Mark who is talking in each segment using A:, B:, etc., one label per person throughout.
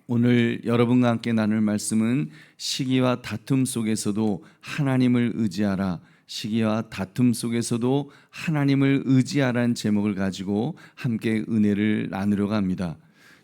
A: 오늘 여러분과 함께 나눌 말씀은 시기와 다툼 속에서도 하나님을 의지하라, 시기와 다툼 속에서도 하나님을 의지하라는 제목을 가지고 함께 은혜를 나누려고 합니다.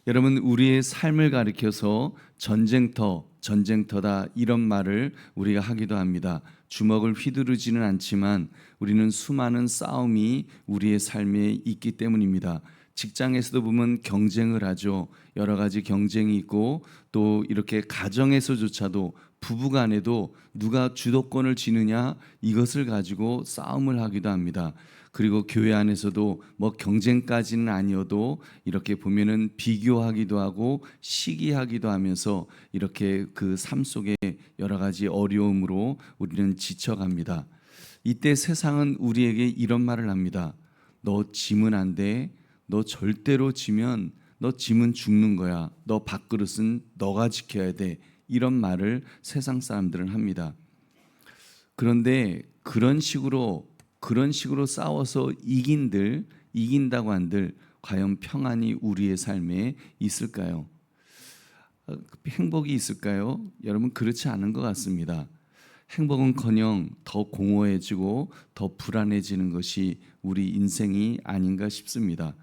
A: 여러분, 우리의 삶을 가리켜서 전쟁터다 이런 말을 우리가 하기도 합니다. 주먹을 휘두르지는 않지만 우리는 수많은 싸움이 우리의 삶에 있기 때문입니다. 직장에서도 보면 경쟁을 하죠. 여러 가지 경쟁이 있고, 또 이렇게 가정에서조차도 부부간에도 누가 주도권을 쥐느냐, 이것을 가지고 싸움을 하기도 합니다. 그리고 교회 안에서도 뭐 경쟁까지는 아니어도 이렇게 보면은 비교하기도 하고 시기하기도 하면서 이렇게 그 삶 속에 여러 가지 어려움으로 우리는 지쳐갑니다. 이때 세상은 우리에게 이런 말을 합니다. 너 지면 안 돼. 너 절대로 지면 너 지면 죽는 거야. 너 밥그릇은 너가 지켜야 돼. 이런 말을 세상 사람들은 합니다. 그런데 그런 식으로 싸워서 이긴다고 한들 과연 평안이 우리의 삶에 있을까요? 행복이 있을까요? 여러분, 그렇지 않은 것 같습니다. 행복은커녕 더 공허해지고 더 불안해지는 것이 우리 인생이 아닌가 싶습니다.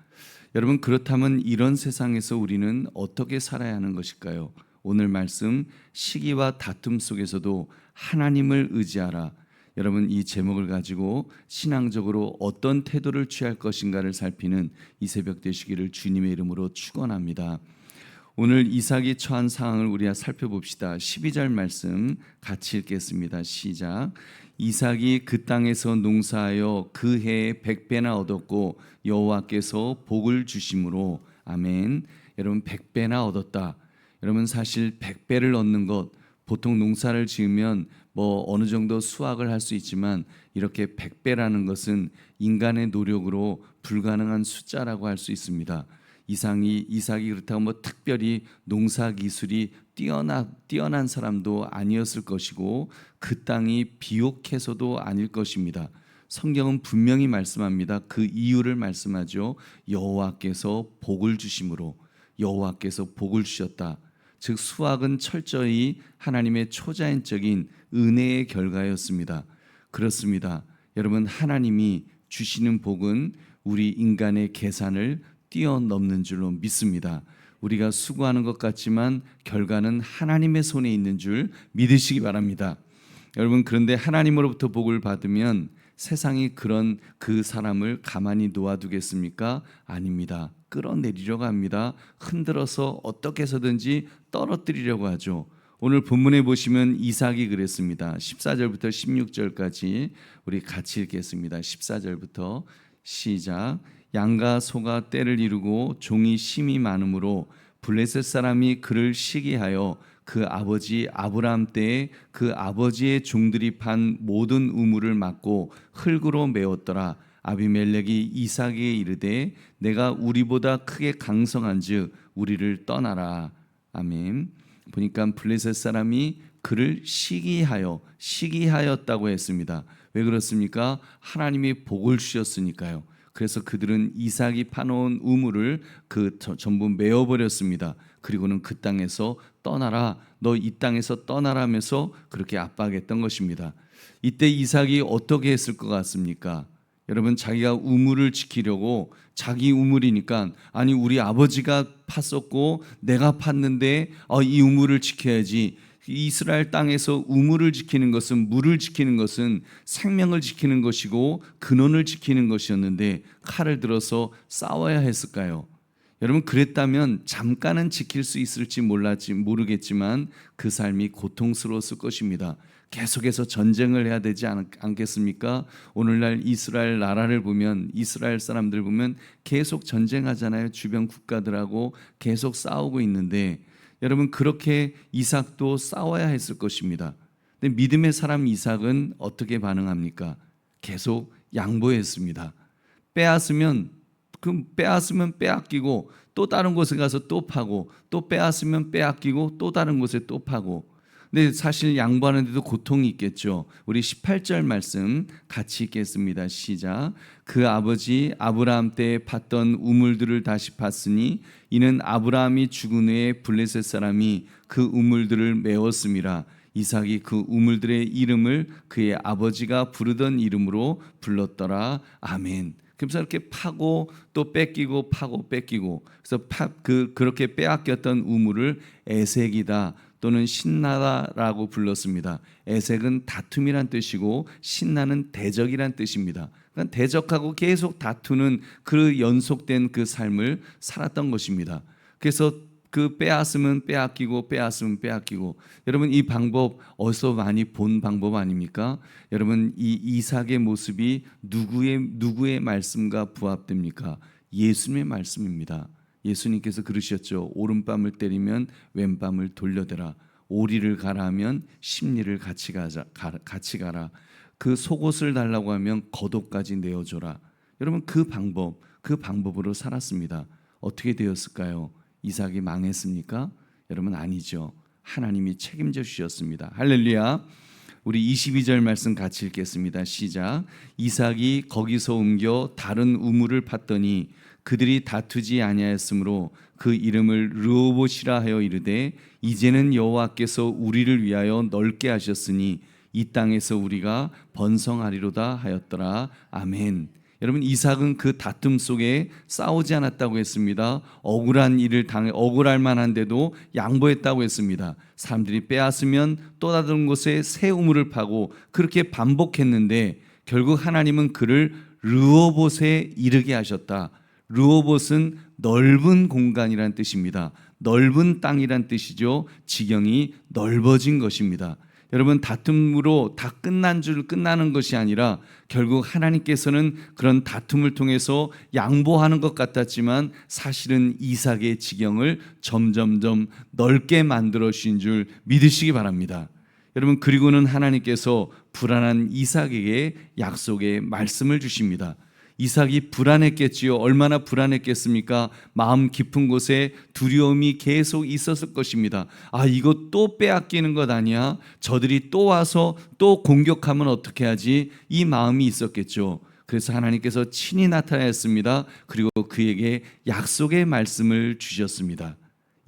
A: 여러분, 그렇다면 이런 세상에서 우리는 어떻게 살아야 하는 것일까요? 오늘 말씀, 시기와 다툼 속에서도 하나님을 의지하라. 여러분, 이 제목을 가지고 신앙적으로 어떤 태도를 취할 것인가를 살피는 이 새벽 되시기를 주님의 이름으로 축원합니다. 오늘 이삭이 처한 상황을 우리가 살펴봅시다. 12절 말씀 같이 읽겠습니다. 시작. 이삭이 그 땅에서 농사하여 그 해에 100배나 얻었고 여호와께서 복을 주심으로. 아멘. 여러분, 100배나 얻었다. 여러분, 사실 100배를 얻는 것, 보통 농사를 지으면 뭐 어느 정도 수확을 할 수 있지만 이렇게 100배라는 것은 인간의 노력으로 불가능한 숫자라고 할 수 있습니다. 이삭이 그렇다고 뭐 특별히 농사 기술이 뛰어난 사람도 아니었을 것이고 그 땅이 비옥해서도 아닐 것입니다. 성경은 분명히 말씀합니다. 그 이유를 말씀하죠. 여호와께서 복을 주심으로. 여호와께서 복을 주셨다. 즉 수확은 철저히 하나님의 초자연적인 은혜의 결과였습니다. 그렇습니다. 여러분, 하나님이 주시는 복은 우리 인간의 계산을 뛰어넘는 줄로 믿습니다. 우리가 수고하는 것 같지만 결과는 하나님의 손에 있는 줄 믿으시기 바랍니다. 여러분, 그런데 하나님으로부터 복을 받으면 세상이 그 사람을 가만히 놓아두겠습니까? 아닙니다. 끌어내리려고 합니다. 흔들어서 어떻게 해서든지 떨어뜨리려고 하죠. 오늘 본문에 보시면 이삭이 그랬습니다. 14절부터 16절까지 우리 같이 읽겠습니다. 14절부터 시작. 양과 소가 떼를 이루고 종이 심이 많으므로 블레셋 사람이 그를 시기하여 그 아버지 아브라함 때에 그 아버지의 종들이 판 모든 우물을 막고 흙으로 메웠더라. 아비멜렉이 이삭에게 이르되 내가 우리보다 크게 강성한즉 우리를 떠나라. 아멘. 보니까 블레셋 사람이 그를 시기하였다고 했습니다. 왜 그렇습니까? 하나님이 복을 주셨으니까요. 그래서 그들은 이삭이 파놓은 우물을 전부 메어버렸습니다. 그리고는 그 땅에서 떠나라, 너 이 땅에서 떠나라 하면서 그렇게 압박했던 것입니다. 이때 이삭이 어떻게 했을 것 같습니까? 여러분, 자기가 우물을 지키려고, 자기 우물이니까, 아니 우리 아버지가 팠었고 내가 팠는데 이 우물을 지켜야지. 이스라엘 땅에서 우물을 지키는 것은, 물을 지키는 것은 생명을 지키는 것이고 근원을 지키는 것이었는데 칼을 들어서 싸워야 했을까요? 여러분, 그랬다면 잠깐은 지킬 수 있을지 모르겠지만 그 삶이 고통스러웠을 것입니다. 계속해서 전쟁을 해야 되지 않겠습니까? 오늘날 이스라엘 나라를 보면, 이스라엘 사람들 보면 계속 전쟁하잖아요. 주변 국가들하고 계속 싸우고 있는데, 여러분, 그렇게 이삭도 싸워야 했을 것입니다. 근데 믿음의 사람 이삭은 어떻게 반응합니까? 계속 양보했습니다. 빼앗으면 빼앗기고 또 다른 곳에 가서 또 파고, 또 빼앗으면 빼앗기고 또 다른 곳에 또 파고. 근데 사실 양보하는데도 고통이 있겠죠. 우리 18절 말씀 같이 읽겠습니다. 시작. 그 아버지 아브라함 때 팠던 우물들을 다시 팠으니 이는 아브라함이 죽은 후에 블레셋 사람이 그 우물들을 메웠음이라. 이삭이 그 우물들의 이름을 그의 아버지가 부르던 이름으로 불렀더라. 아멘. 그래서 이렇게 파고 또 뺏기고 파고 뺏기고, 그래서 그렇게 빼앗겼던 우물을 에색이다 또는 신나다라고 불렀습니다. 에색은 다툼이란 뜻이고 신나는 대적이란 뜻입니다. 그러니까 대적하고 계속 다투는 그 연속된 그 삶을 살았던 것입니다. 그래서 그 빼앗으면 빼앗기고 빼앗으면 빼앗기고. 여러분, 이 방법 어디서 많이 본 방법 아닙니까? 여러분, 이 이삭의 모습이 누구의 말씀과 부합됩니까? 예수님의 말씀입니다. 예수님께서 그러셨죠. 오른밤을 때리면 왼밤을 돌려대라. 오리를 가라 하면 십리를 같이 가라. 그 속옷을 달라고 하면 겉옷까지 내어줘라. 여러분, 그 방법으로 살았습니다. 어떻게 되었을까요? 이삭이 망했습니까? 여러분, 아니죠. 하나님이 책임져 주셨습니다. 할렐루야. 우리 22절 말씀 같이 읽겠습니다. 시작. 이삭이 거기서 옮겨 다른 우물을 팠더니 그들이 다투지 아니하였으므로 그 이름을 르호봇이라 하여 이르되 이제는 여호와께서 우리를 위하여 넓게 하셨으니 이 땅에서 우리가 번성하리로다 하였더라. 아멘. 여러분, 이삭은 그 다툼 속에 싸우지 않았다고 했습니다. 억울할 만한데도 양보했다고 했습니다. 사람들이 빼앗으면 또 다른 곳에 새 우물을 파고 그렇게 반복했는데 결국 하나님은 그를 르호봇에 이르게 하셨다. 르호봇은 넓은 공간이란 뜻입니다. 넓은 땅이란 뜻이죠. 지경이 넓어진 것입니다. 여러분, 다툼으로 다 끝나는 것이 아니라 결국 하나님께서는 그런 다툼을 통해서 양보하는 것 같았지만 사실은 이삭의 지경을 점점점 넓게 만들어 주신 줄 믿으시기 바랍니다. 여러분, 그리고는 하나님께서 불안한 이삭에게 약속의 말씀을 주십니다. 이삭이 불안했겠지요. 얼마나 불안했겠습니까? 마음 깊은 곳에 두려움이 계속 있었을 것입니다. 이거 또 빼앗기는 것 아니야? 저들이 또 와서 또 공격하면 어떻게 하지? 이 마음이 있었겠죠. 그래서 하나님께서 친히 나타났습니다. 그리고 그에게 약속의 말씀을 주셨습니다.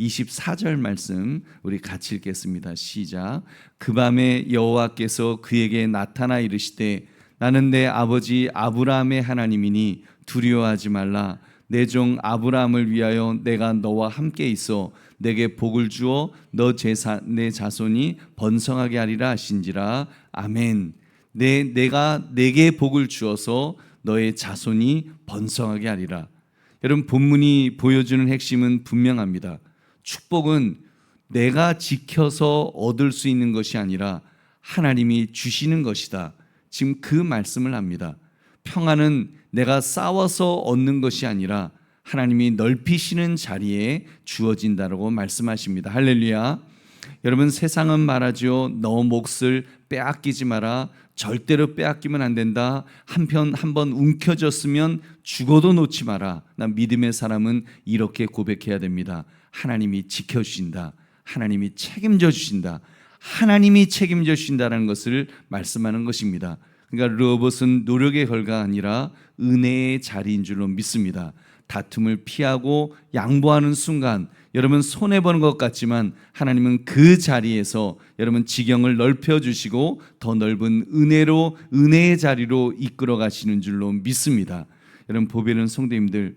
A: 24절 말씀 우리 같이 읽겠습니다. 시작. 그 밤에 여호와께서 그에게 나타나 이르시되 나는 내 아버지 아브라함의 하나님이니 두려워하지 말라. 내 종 아브라함을 위하여 내가 너와 함께 있어 내게 복을 주어 내 자손이 번성하게 하리라 하신지라. 아멘. 내가 내게 복을 주어서 너의 자손이 번성하게 하리라. 여러분, 본문이 보여주는 핵심은 분명합니다. 축복은 내가 지켜서 얻을 수 있는 것이 아니라 하나님이 주시는 것이다. 지금 그 말씀을 합니다. 평안은 내가 싸워서 얻는 것이 아니라 하나님이 넓히시는 자리에 주어진다라고 말씀하십니다. 할렐루야. 여러분, 세상은 말하죠. 너 몫을 빼앗기지 마라. 절대로 빼앗기면 안 된다. 한번 움켜졌으면 죽어도 놓지 마라. 난 믿음의 사람은 이렇게 고백해야 됩니다. 하나님이 지켜주신다. 하나님이 책임져 주신다. 하나님이 책임져 주신다는 것을 말씀하는 것입니다. 그러니까 르호봇은 노력의 결과가 아니라 은혜의 자리인 줄로 믿습니다. 다툼을 피하고 양보하는 순간 여러분 손해보는 것 같지만 하나님은 그 자리에서 여러분 지경을 넓혀주시고 더 넓은 은혜의 자리로 이끌어 가시는 줄로 믿습니다. 여러분, 보배는 성도님들,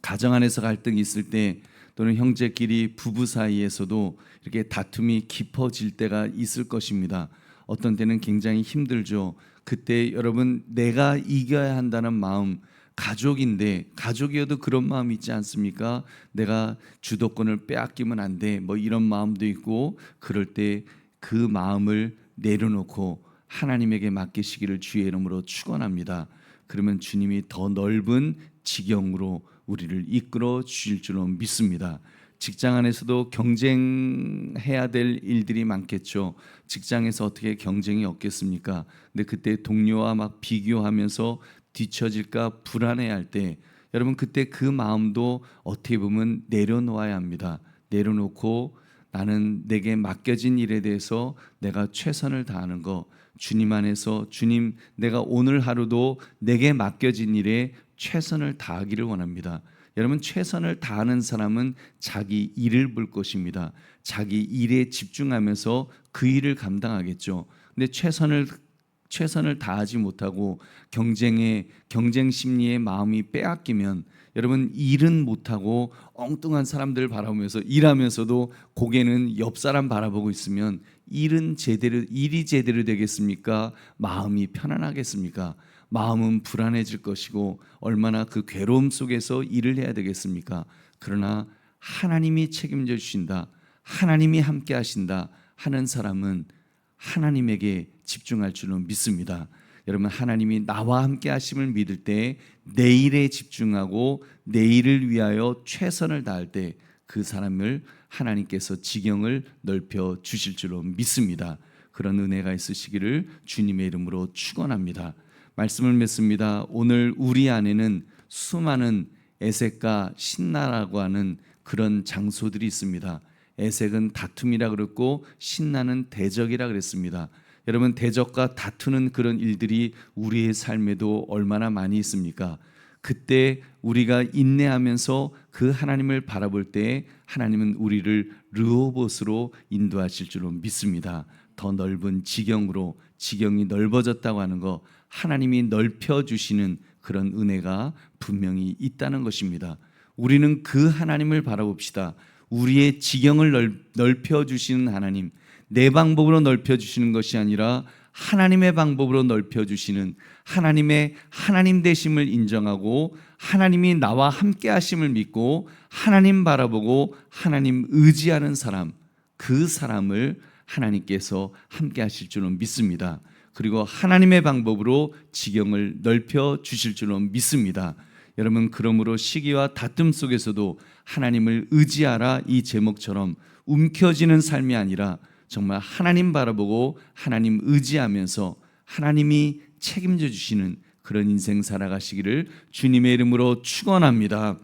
A: 가정 안에서 갈등이 있을 때 또는 형제끼리 부부 사이에서도 이렇게 다툼이 깊어질 때가 있을 것입니다. 어떤 때는 굉장히 힘들죠. 그때 여러분, 내가 이겨야 한다는 마음, 가족이어도 그런 마음이 있지 않습니까? 내가 주도권을 빼앗기면 안 돼, 이런 마음도 있고, 그럴 때 그 마음을 내려놓고 하나님에게 맡기시기를 주의 이름으로 축원합니다. 그러면 주님이 더 넓은 지경으로 우리를 이끌어 주실 줄로 믿습니다. 직장 안에서도 경쟁해야 될 일들이 많겠죠. 직장에서 어떻게 경쟁이 없겠습니까? 근데 그때 동료와 막 비교하면서 뒤처질까 불안해할 때 여러분, 그때 그 마음도 어떻게 보면 내려놓아야 합니다. 내려놓고 나는 내게 맡겨진 일에 대해서 내가 최선을 다하는 거, 주님 안에서 주님 내가 오늘 하루도 내게 맡겨진 일에 최선을 다하기를 원합니다. 여러분, 최선을 다하는 사람은 자기 일을 볼 것입니다. 자기 일에 집중하면서 그 일을 감당하겠죠. 근데 최선을 다하지 못하고 경쟁 심리에 마음이 빼앗기면 여러분, 일은 못하고 엉뚱한 사람들 바라보면서 일하면서도 고개는 옆 사람 바라보고 있으면 일이 제대로 되겠습니까? 마음이 편안하겠습니까? 마음은 불안해질 것이고 얼마나 그 괴로움 속에서 일을 해야 되겠습니까? 그러나 하나님이 책임져 주신다, 하나님이 함께 하신다 하는 사람은 하나님에게 집중할 줄로 믿습니다. 여러분, 하나님이 나와 함께 하심을 믿을 때 내일에 집중하고 내일을 위하여 최선을 다할 때 그 사람을 하나님께서 지경을 넓혀 주실 줄로 믿습니다. 그런 은혜가 있으시기를 주님의 이름으로 축원합니다. 말씀을 맺습니다. 오늘 우리 안에는 수많은 에색과 신나라고 하는 그런 장소들이 있습니다. 에색은 다툼이라 그랬고 신나는 대적이라 그랬습니다. 여러분, 대적과 다투는 그런 일들이 우리의 삶에도 얼마나 많이 있습니까? 그때 우리가 인내하면서 그 하나님을 바라볼 때 하나님은 우리를 르호봇으로 인도하실 줄로 믿습니다. 더 넓은 지경으로, 지경이 넓어졌다고 하는 거, 하나님이 넓혀주시는 그런 은혜가 분명히 있다는 것입니다. 우리는 그 하나님을 바라봅시다. 우리의 지경을 넓혀주시는 하나님, 내 방법으로 넓혀주시는 것이 아니라 하나님의 방법으로 넓혀주시는 하나님의 하나님 되심을 인정하고 하나님이 나와 함께 하심을 믿고 하나님 바라보고 하나님 의지하는 사람, 그 사람을 하나님께서 함께 하실 줄은 믿습니다. 그리고 하나님의 방법으로 지경을 넓혀 주실 줄로 믿습니다. 여러분, 그러므로 시기와 다툼 속에서도 하나님을 의지하라, 이 제목처럼 움켜쥐는 삶이 아니라 정말 하나님 바라보고 하나님 의지하면서 하나님이 책임져 주시는 그런 인생 살아가시기를 주님의 이름으로 축원합니다.